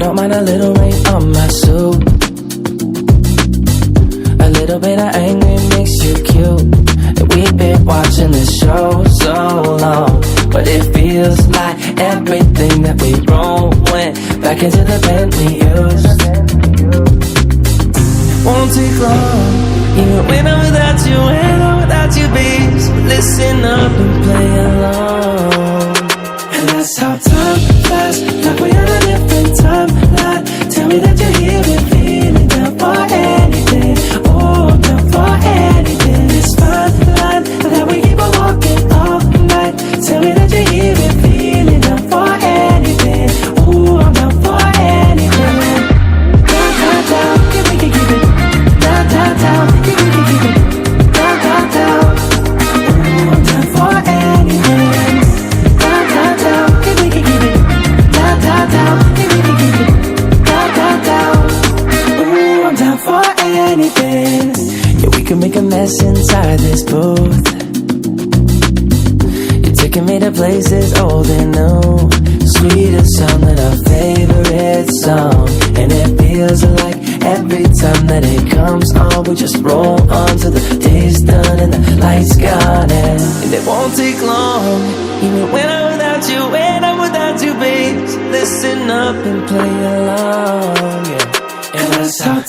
don't mind a little rain on my suit. A little bit of anger makes you cute. And we've been watching this show so long, but it feels like everything that we wrote went back into the pen we used. Won't take long, even when I'm without you, when I'm without you, babe. So listen up and play along. And that's how time flies, like we're on a different timeline. Tell me that you're here and feeling down for anything. Oh, I'm down for anything. It's fine line that we keep on walking all night. Tell me that you're here and feeling down for anything. Oh, I'm down for anything. Down, down, down, yeah, we can keep it. Down, down, down, yeah, we can keep it. Down, down, down. Oh, I'm down for anything. Down, down, down, yeah, we can keep it. Down, down, down, yeah, we can keep it. Down, down, down. Oh, I'm down for anything. Yeah, we can make a mess inside this booth. You're taking me to places old and new, sweetest sound than our favorite song. And it feels like every time that it comes on, we just roll on till the day's done and the lights gone. And it won't take long, even when I'm without you, when I'm without you, babe. So listen up and play along, yeah. And that's how